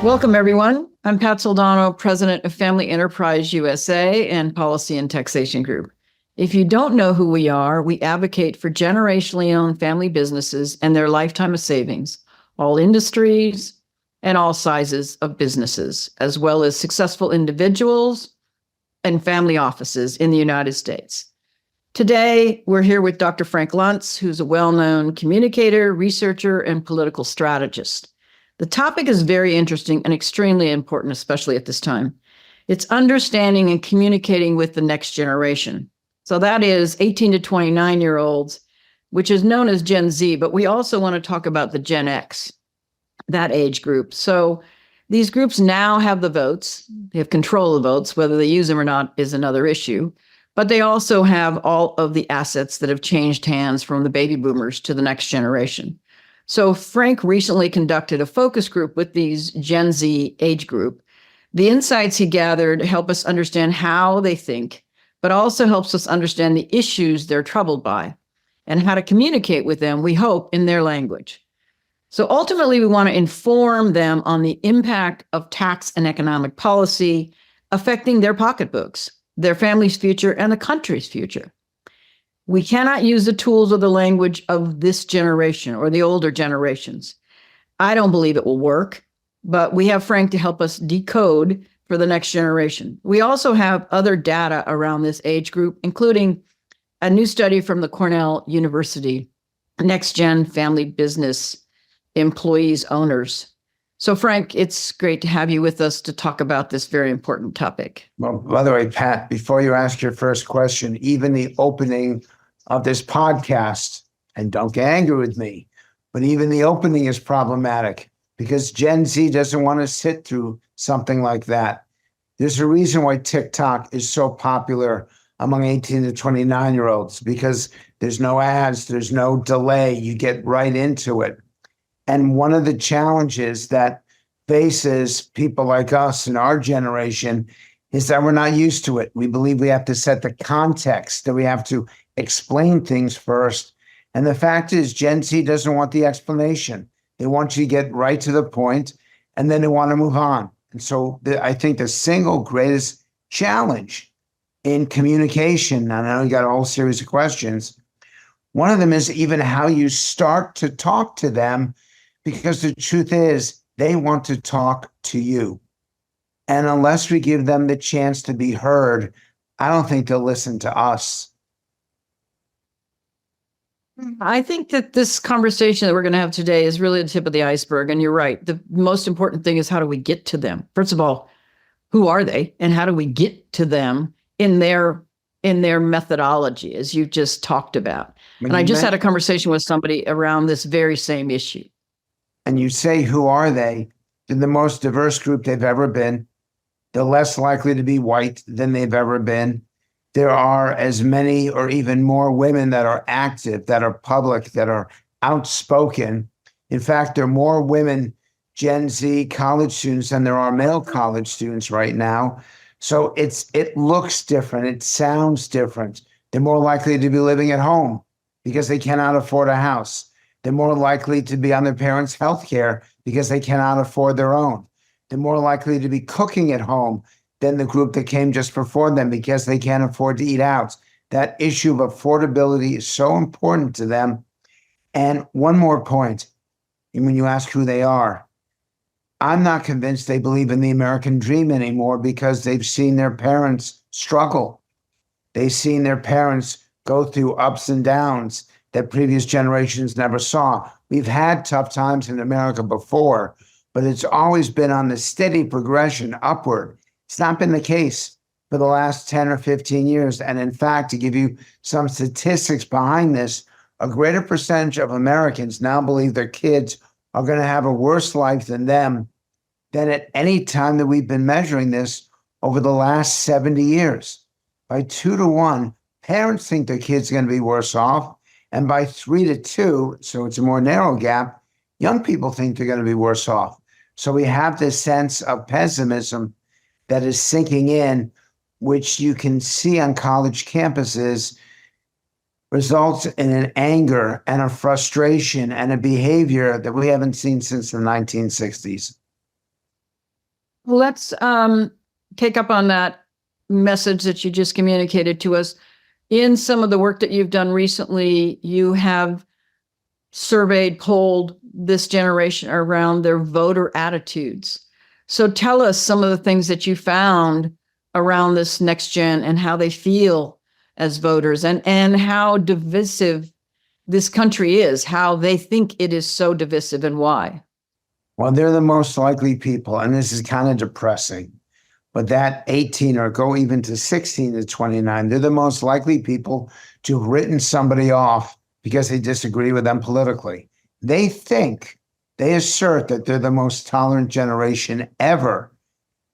Welcome, everyone. I'm Pat Soldano, president of Family Enterprise USA and Policy and Taxation Group. If you don't know who we are, we advocate for generationally owned family businesses and their lifetime of savings, all industries and all sizes of businesses, as well as successful individuals and family offices in the United States. Today, we're here with Dr. Frank Luntz, who's a well-known communicator, researcher, and political strategist. The topic is very interesting and extremely important, especially at this time. It's understanding and communicating with the next generation. So that is 18 to 29-year-olds, which is known as Gen Z, but we also want to talk about the Gen X, that age group. So these groups now have the votes. They have control of the votes. Whether they use them or not is another issue. But they also have all of the assets that have changed hands from the baby boomers to the next generation. So Frank recently conducted a focus group with these Gen Z age group. The insights he gathered help us understand how they think, but also helps us understand the issues they're troubled by and how to communicate with them, we hope, in their language. So ultimately, we want to inform them on the impact of tax and economic policy affecting their pocketbooks, their family's future, and the country's future. We cannot use the tools or the language of this generation or the older generations. I don't believe it will work, but we have Frank to help us decode for the next generation. We also have other data around this age group, including a new study from the Cornell University, Next Gen Family Business Employees Owners. So Frank, it's great to have you with us to talk about this very important topic. Well, by the way, Pat, before you ask your first question, even the opening of this podcast, and don't get angry with me, but even the opening is problematic because Gen Z doesn't want to sit through something like that. There's a reason why TikTok is so popular among 18 to 29-year-olds, because there's no ads, there's no delay, you get right into it. And one of the challenges that faces people like us in our generation is that we're not used to it. We believe we have to set the context, that we have to explain things first. And the fact is, Gen Z doesn't want the explanation. They want you to get right to the point, and then they want to move on. And so I think the single greatest challenge in communication, and I know you got a whole series of questions, one of them is even how you start to talk to them, because the truth is they want to talk to you. And unless we give them the chance to be heard, I don't think they'll listen to us. I think that this conversation that we're going to have today is really the tip of the iceberg. And you're right. The most important thing is, how do we get to them? First of all, who are they? And how do we get to them in their methodology, as you just talked about? And I just had a conversation with somebody around this very same issue. And you say, who are they? They're the most diverse group they've ever been. They're less likely to be white than they've ever been. There are as many or even more women that are active, that are public, that are outspoken. In fact, there are more women, Gen Z college students, than there are male college students right now. So it looks different. It sounds different. They're more likely to be living at home because they cannot afford a house. They're more likely to be on their parents' health care because they cannot afford their own. They're more likely to be cooking at home than the group that came just before them because they can't afford to eat out. That issue of affordability is so important to them. And one more point, when you ask who they are, I'm not convinced they believe in the American dream anymore because they've seen their parents struggle. They've seen their parents go through ups and downs that previous generations never saw. We've had tough times in America before, but it's always been on the steady progression upward. It's not been the case for the last 10 or 15 years. And in fact, to give you some statistics behind this, a greater percentage of Americans now believe their kids are going to have a worse life than them than at any time that we've been measuring this over the last 70 years. By 2 to 1, parents think their kids are going to be worse off. And by 3 to 2, so it's a more narrow gap, young people think they're going to be worse off. So we have this sense of pessimism that is sinking in, which you can see on college campuses, results in an anger and a frustration and a behavior that we haven't seen since the 1960s. Let's take up on that message that you just communicated to us. In some of the work that you've done recently, you have surveyed, polled this generation around their voter attitudes. So tell us some of the things that you found around this next gen and how they feel as voters, and how divisive this country is, how they think it is so divisive, and why. Well, they're the most likely people, and this is kind of depressing, but that 18 or go even to 16 to 29, they're the most likely people to have written somebody off because they disagree with them politically. They assert that they're the most tolerant generation ever,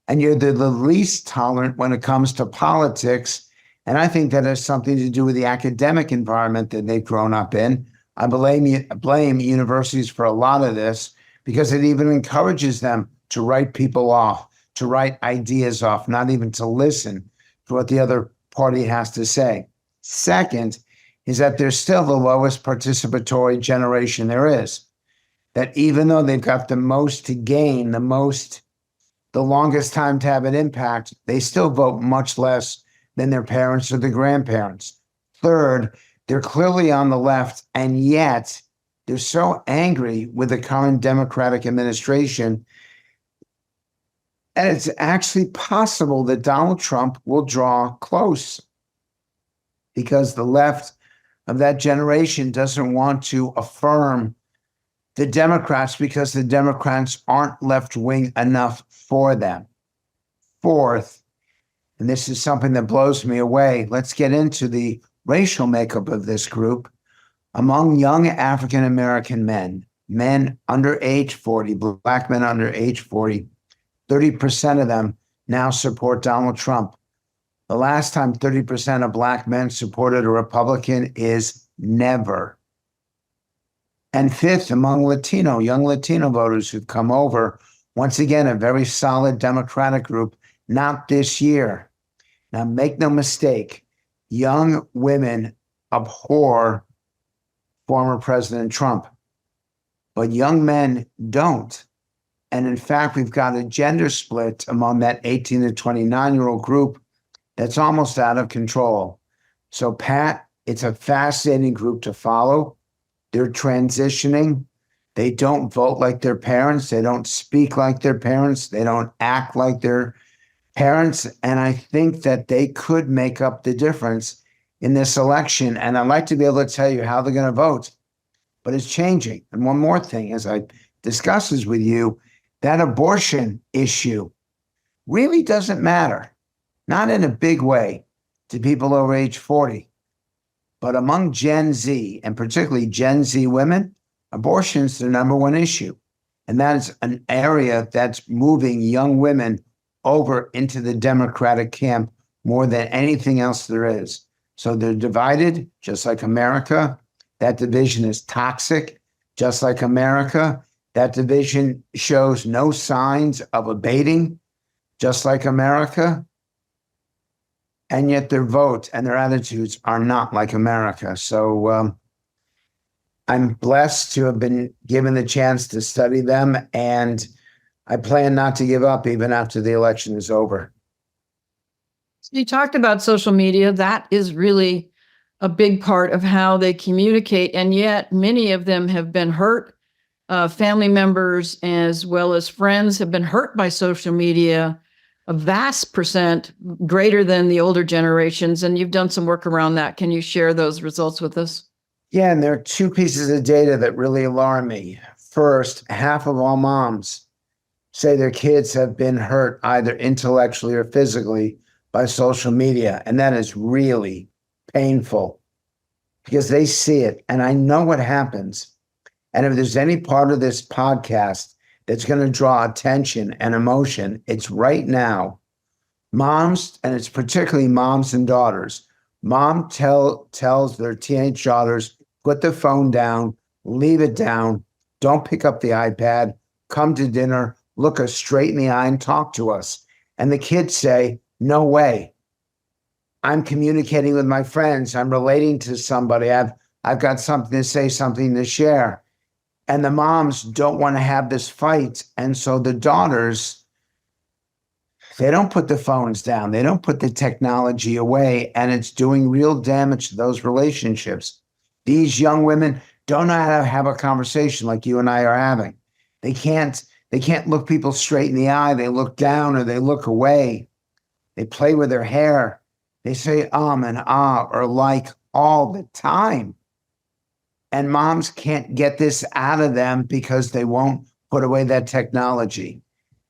and you're the least tolerant when it comes to politics. And I think that has something to do with the academic environment that they've grown up in. I blame universities for a lot of this, because it even encourages them to write people off, to write ideas off, not even to listen to what the other party has to say. Second is that they're still the lowest participatory generation there is. That even though they've got the most to gain, the longest time to have an impact, they still vote much less than their parents or their grandparents. Third, they're clearly on the left, and yet they're so angry with the current Democratic administration. And it's actually possible that Donald Trump will draw close, because the left of that generation doesn't want to affirm the Democrats because the Democrats aren't left-wing enough for them. Fourth, and this is something that blows me away, let's get into the racial makeup of this group. Among young African-American men under age 40, Black men under age 40, 30% of them now support Donald Trump. The last time 30% of Black men supported a Republican is never. And fifth, among young Latino voters who've come over, once again, a very solid Democratic group, not this year. Now, make no mistake, young women abhor former President Trump, but young men don't. And in fact, we've got a gender split among that 18 to 29-year-old group that's almost out of control. So, Pat, it's a fascinating group to follow. They're transitioning. They don't vote like their parents. They don't speak like their parents. They don't act like their parents. And I think that they could make up the difference in this election. And I'd like to be able to tell you how they're going to vote, but it's changing. And one more thing, as I discuss this with you, that abortion issue really doesn't matter, not in a big way, to people over age 40. But among Gen Z, and particularly Gen Z women, abortion is the number one issue. And that is an area that's moving young women over into the Democratic camp more than anything else there is. So they're divided, just like America. That division is toxic, just like America. That division shows no signs of abating, just like America. And yet their vote and their attitudes are not like America. So I'm blessed to have been given the chance to study them, and I plan not to give up even after the election is over. You talked about social media. That is really a big part of how they communicate. And yet many of them have been hurt. Family members as well as friends have been hurt by social media, a vast percent greater than the older generations. And you've done some work around that. Can you share those results with us? Yeah, and there are two pieces of data that really alarm me. First, half of all moms say their kids have been hurt either intellectually or physically by social media. And that is really painful because they see it. And I know what happens. And if there's any part of this podcast that's going to draw attention and emotion, it's right now. Moms, and it's particularly moms and daughters. Mom tells their teenage daughters, put the phone down, leave it down, don't pick up the iPad, come to dinner, look us straight in the eye and talk to us. And the kids say, no way. I'm communicating with my friends. I'm relating to somebody. I've got something to say, something to share. And the moms don't want to have this fight. And so the daughters They don't put the phones down. They don't put the technology away, and it's doing real damage to those relationships. These young women don't know how to have a conversation like you and I are having. They can't look people straight in the eye. They look down or they look away. They play with their hair. They say and ah or like all the time. And moms can't get this out of them because they won't put away that technology.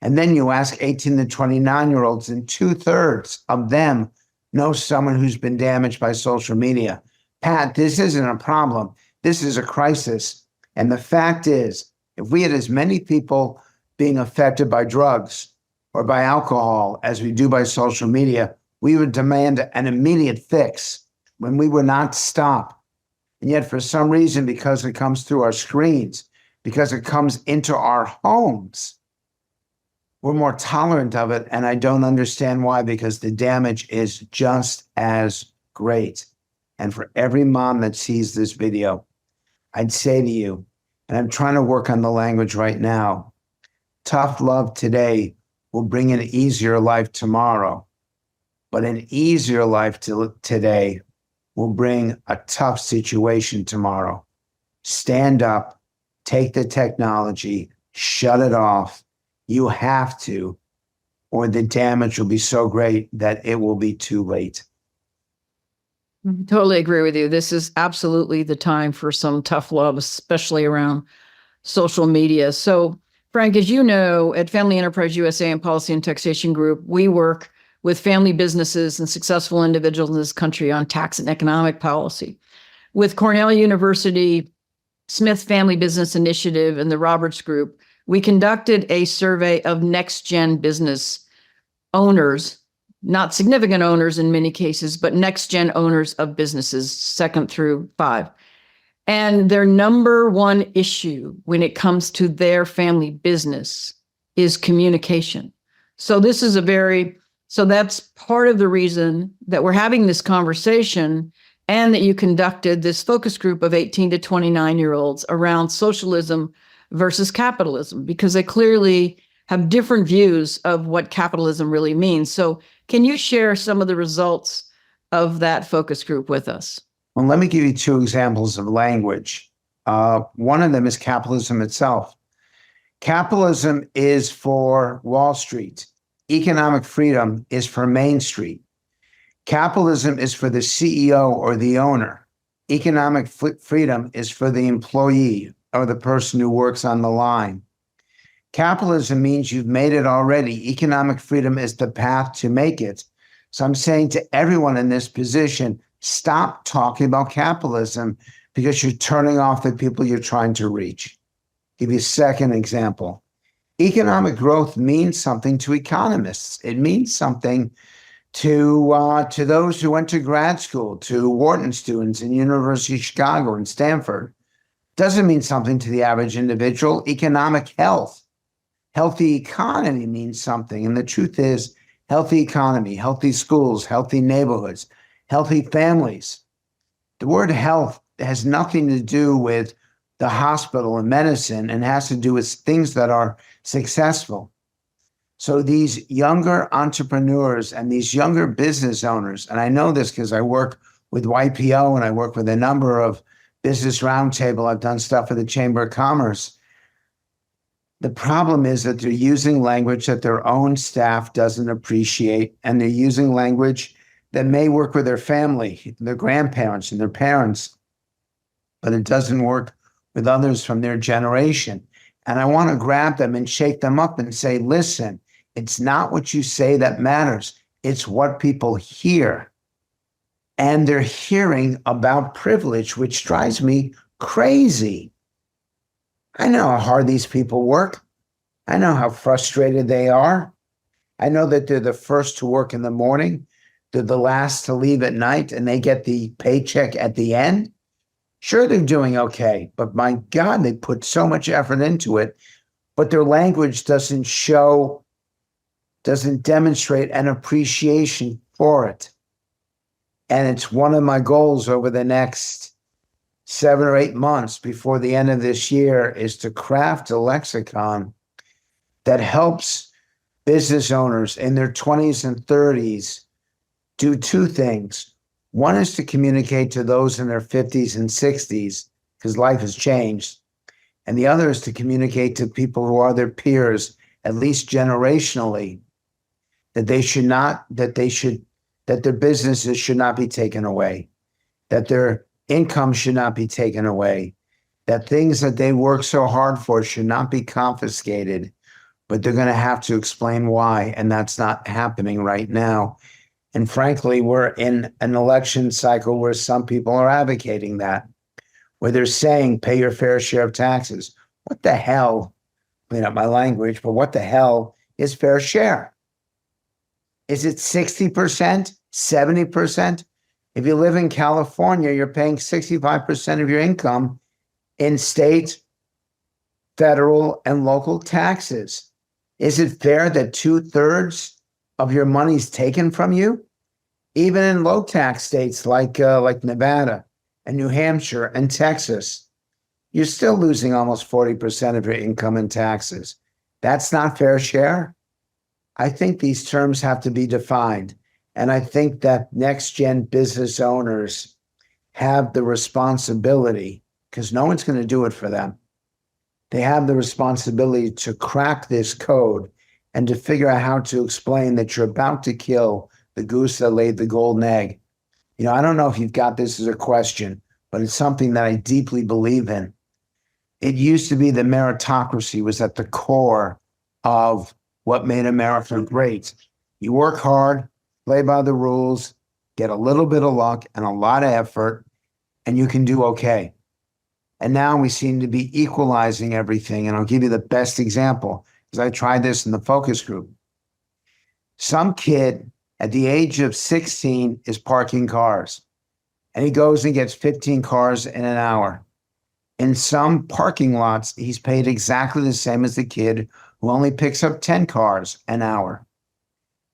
And then you ask 18 to 29-year-olds, and 2/3 of them know someone who's been damaged by social media. Pat, this isn't a problem. This is a crisis. And the fact is, if we had as many people being affected by drugs or by alcohol as we do by social media, we would demand an immediate fix when we would not stop. And yet, for some reason, because it comes through our screens, because it comes into our homes, we're more tolerant of it. And I don't understand why, because the damage is just as great. And for every mom that sees this video, I'd say to you, and I'm trying to work on the language right now, tough love today will bring an easier life tomorrow. But an easier life today will bring a tough situation tomorrow. Stand up, take the technology, shut it off. You have to, or the damage will be so great that it will be too late. Totally agree with you. This is absolutely the time for some tough love, especially around social media. So, Frank, as you know, at Family Enterprise USA and Policy and Taxation Group, we work with family businesses and successful individuals in this country on tax and economic policy. With Cornell University, Smith Family Business Initiative, and the Roberts Group, we conducted a survey of next-gen business owners, not significant owners in many cases, but next-gen owners of businesses, 2nd through 5. And their number one issue when it comes to their family business is communication. So that's part of the reason that we're having this conversation, and that you conducted this focus group of 18 to 29-year-olds around socialism versus capitalism, because they clearly have different views of what capitalism really means. So can you share some of the results of that focus group with us? Well, let me give you 2 examples of language. One of them is capitalism itself. Capitalism is for Wall Street. Economic freedom is for Main Street. Capitalism is for the CEO or the owner. Economic freedom is for the employee or the person who works on the line. Capitalism means you've made it already. Economic freedom is the path to make it. So I'm saying to everyone in this position, stop talking about capitalism, because you're turning off the people you're trying to reach. Give you a second example. Economic growth means something to economists. It means something to those who went to grad school, to Wharton students in University of Chicago and Stanford. Doesn't mean something to the average individual. Economic health, healthy economy means something. And the truth is, healthy economy, healthy schools, healthy neighborhoods, healthy families. The word health has nothing to do with the hospital and medicine, and has to do with things that are successful. So these younger entrepreneurs and these younger business owners, and I know this because I work with YPO and I work with a number of Business Roundtable. I've done stuff for the Chamber of Commerce. The problem is that they're using language that their own staff doesn't appreciate, and they're using language that may work with their family, their grandparents and their parents, but it doesn't work with others from their generation. And I want to grab them and shake them up and say, listen, it's not what you say that matters. It's what people hear. And they're hearing about privilege, which drives me crazy. I know how hard these people work. I know how frustrated they are. I know that they're the first to work in the morning. They're the last to leave at night, and they get the paycheck at the end. Sure, they're doing okay, but my God, they put so much effort into it, but their language doesn't demonstrate an appreciation for it. And it's one of my goals over the next 7 or 8 months before the end of this year is to craft a lexicon that helps business owners in their 20s and 30s do two things. One is to communicate to those in their 50s and 60s, because life has changed. And the other is to communicate to people who are their peers, at least generationally, that that their businesses should not be taken away, that their income should not be taken away, that things that they work so hard for should not be confiscated, but they're going to have to explain why. And that's not happening right now. And frankly, we're in an election cycle where some people are advocating that, where they're saying, pay your fair share of taxes. What the hell, clean up my language, but what the hell is fair share? Is it 60%, 70%? If you live in California, you're paying 65% of your income in state, federal, and local taxes. Is it fair that 2/3 of your money is taken from you? Even in low tax states like Nevada and New Hampshire and Texas, you're still losing almost 40% of your income in taxes. That's not fair share. I think these terms have to be defined. And I think that next-gen business owners have the responsibility, because no one's going to do it for them. They have the responsibility to crack this code and to figure out how to explain that you're about to kill the goose that laid the golden egg. I don't know if you've got this as a question, but it's something that I deeply believe in. It used to be that meritocracy was at the core of what made America great. You work hard, play by the rules, get a little bit of luck and a lot of effort, and you can do okay. And now we seem to be equalizing everything. And I'll give you the best example, because I tried this in the focus group. Some kid at the age of 16 is parking cars, and he goes and gets 15 cars in an hour. In some parking lots, he's paid exactly the same as the kid who only picks up 10 cars an hour.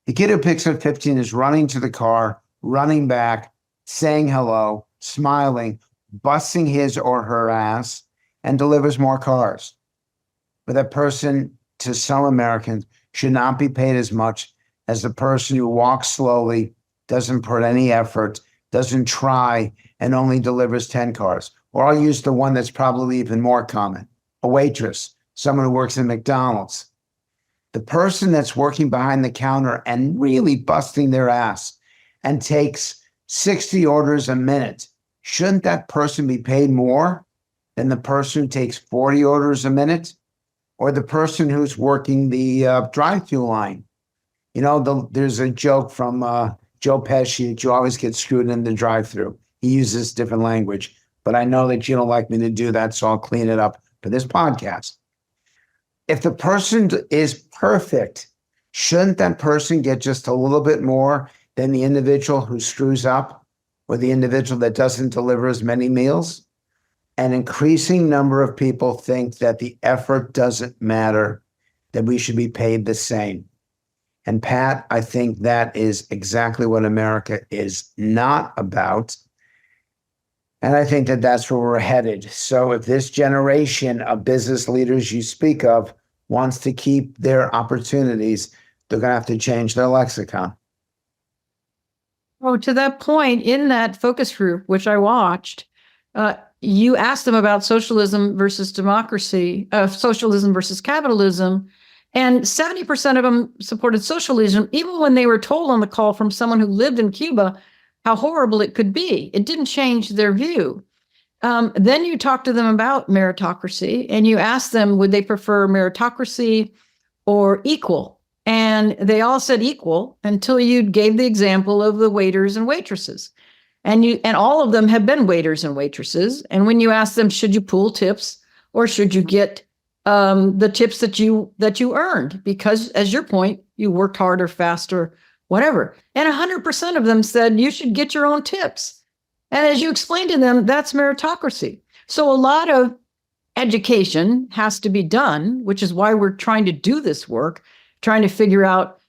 The kid who picks up 15 is running to the car, running back, saying hello, smiling, busting his or her ass, and delivers more cars. But that person, to some Americans, should not be paid as much as the person who walks slowly, doesn't put any effort, doesn't try, and only delivers 10 cars. Or I'll use the one that's probably even more common, a waitress, someone who works at McDonald's. The person that's working behind the counter and really busting their ass and takes 60 orders a minute, shouldn't that person be paid more than the person who takes 40 orders a minute? Or the person who's working the drive-through line? There's a joke from Joe Pesci that you always get screwed in the drive-through. He uses different language, but I know that you don't like me to do that, so I'll clean it up for this podcast. If the person is perfect, shouldn't that person get just a little bit more than the individual who screws up or the individual that doesn't deliver as many meals? An increasing number of people think that the effort doesn't matter, that we should be paid the same. And Pat, I think that is exactly what America is not about. And I think that that's where we're headed. So if this generation of business leaders you speak of wants to keep their opportunities, they're going to have to change their lexicon. Oh, to that point, in that focus group, which I watched, you asked them about socialism versus democracy, socialism versus capitalism, and 70% of them supported socialism, even when they were told on the call from someone who lived in Cuba how horrible it could be. It didn't change their view. Then you talked to them about meritocracy, and you asked them, would they prefer meritocracy or equal? And they all said equal until you gave the example of the waiters and waitresses. And all of them have been waiters and waitresses. And when you ask them, should you pool tips or should you get the tips that you earned? Because, as your point, you worked harder, faster, whatever. And 100% of them said you should get your own tips. And as you explained to them, that's meritocracy. So a lot of education has to be done, which is why we're trying to do this work, trying to figure out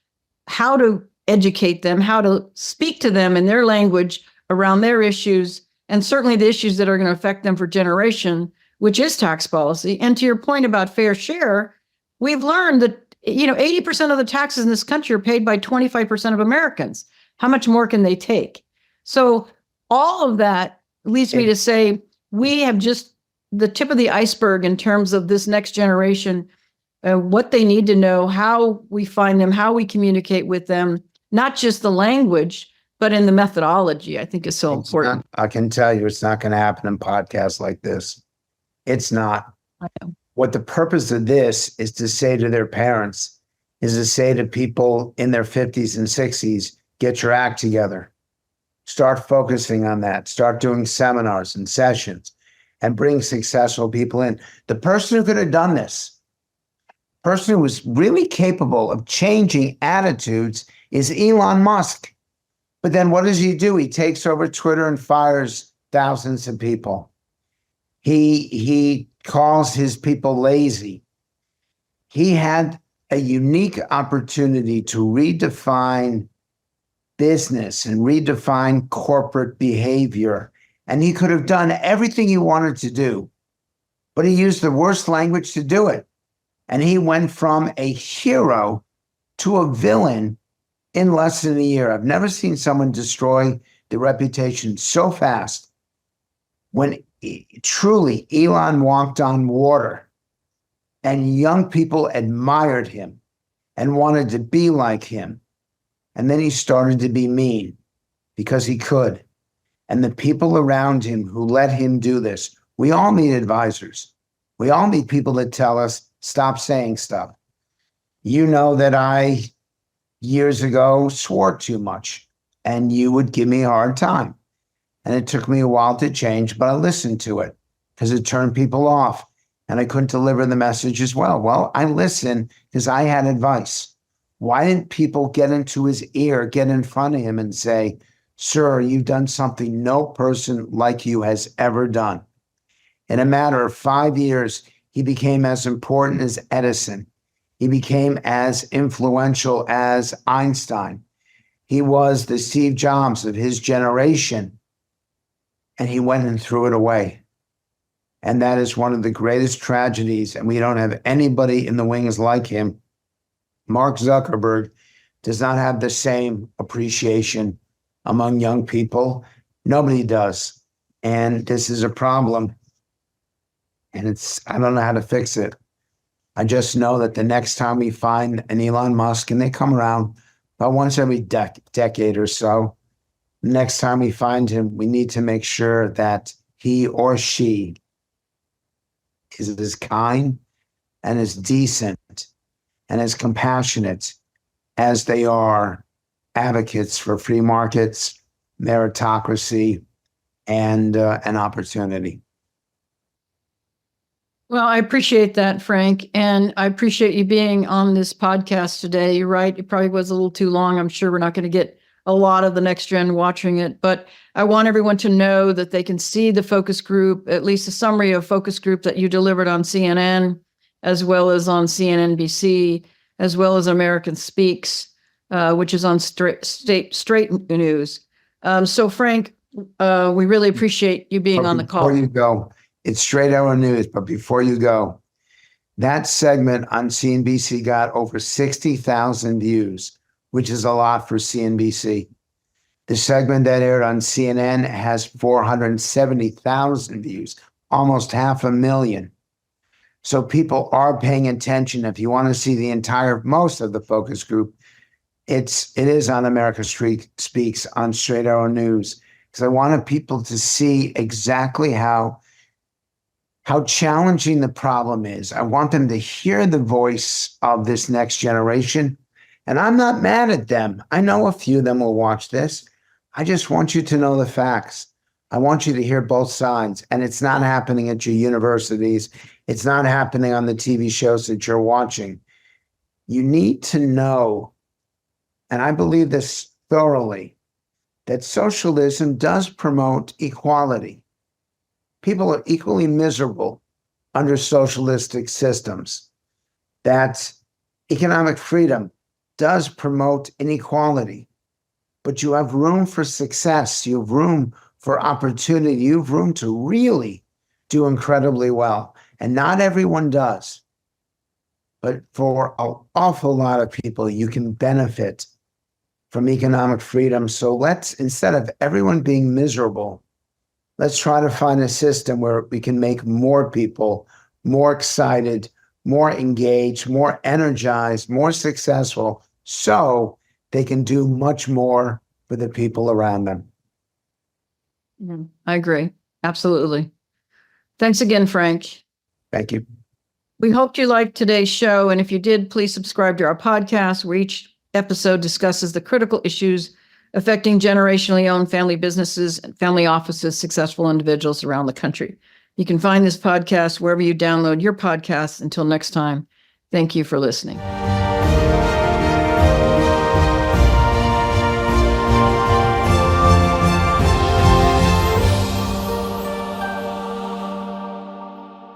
how to educate them, how to speak to them in their language around their issues, and certainly the issues that are going to affect them for generation, which is tax policy. And to your point about fair share, we've learned that 80% of the taxes in this country are paid by 25% of Americans. How much more can they take? So all of that leads me to say we have just the tip of the iceberg in terms of this next generation, what they need to know, how we find them, how we communicate with them, not just the language, but in the methodology, I think is so important. I can tell you it's not going to happen in podcasts like this. It's not. I know. What the purpose of this is to say to their parents, is to say to people in their 50s and 60s, get your act together. Start focusing on that. Start doing seminars and sessions and bring successful people in. The person who could have done this, person who was really capable of changing attitudes is Elon Musk. But then what does he do? He takes over Twitter and fires thousands of people. He calls his people lazy. He had a unique opportunity to redefine business and redefine corporate behavior. And he could have done everything he wanted to do, but he used the worst language to do it. And he went from a hero to a villain in less than a year. I've never seen someone destroy the reputation so fast. When truly Elon walked on water and young people admired him and wanted to be like him. And then he started to be mean because he could. And the people around him who let him do this, we all need advisors. We all need people that tell us, stop saying stuff. You know that I, years ago, swore too much and you would give me a hard time. And it took me a while to change, but I listened to it because it turned people off and I couldn't deliver the message as well. Well, I listened because I had advice. Why didn't people get into his ear, get in front of him and say, sir, you've done something no person like you has ever done. In a matter of 5 years, he became as important as Edison. He became as influential as Einstein. He was the Steve Jobs of his generation. And he went and threw it away. And that is one of the greatest tragedies. And we don't have anybody in the wings like him. Mark Zuckerberg does not have the same appreciation among young people. Nobody does. And this is a problem. And I don't know how to fix it. I just know that the next time we find an Elon Musk, and they come around about once every decade or so, next time we find him, we need to make sure that he or she is as kind and as decent and as compassionate as they are advocates for free markets, meritocracy, and opportunity. Well, I appreciate that, Frank, and I appreciate you being on this podcast today. You're right, it probably was a little too long. I'm sure we're not going to get a lot of the next gen watching it, but I want everyone to know that they can see the focus group, at least a summary of focus group that you delivered on CNN, as well as on CNNBC, as well as American Speaks, which is on straight news. So Frank, we really appreciate you being on the call. Before you go, it's Straight Arrow News, but before you go, that segment on CNBC got over 60,000 views, which is a lot for CNBC. The segment that aired on CNN has 470,000 views, almost 500,000. So people are paying attention. If you want to see the most of the focus group, it is on America Speaks on Straight Arrow News, because I wanted people to see exactly how challenging the problem is. I want them to hear the voice of this next generation. And I'm not mad at them. I know a few of them will watch this. I just want you to know the facts. I want you to hear both sides. And it's not happening at your universities. It's not happening on the TV shows that you're watching. You need to know, and I believe this thoroughly, that socialism does promote equality. People are equally miserable under socialistic systems. That economic freedom does promote inequality, but you have room for success. You have room for opportunity. You have room to really do incredibly well. And not everyone does. But for an awful lot of people, you can benefit from economic freedom. So let's, instead of everyone being miserable, let's try to find a system where we can make more people more excited, more engaged, more energized, more successful, so they can do much more for the people around them. I agree. Absolutely. Thanks again, Frank. Thank you. We hoped you liked today's show. And if you did, please subscribe to our podcast, where each episode discusses the critical issues affecting generationally owned family businesses and family offices, successful individuals around the country. You can find this podcast wherever you download your podcasts. Until next time, thank you for listening.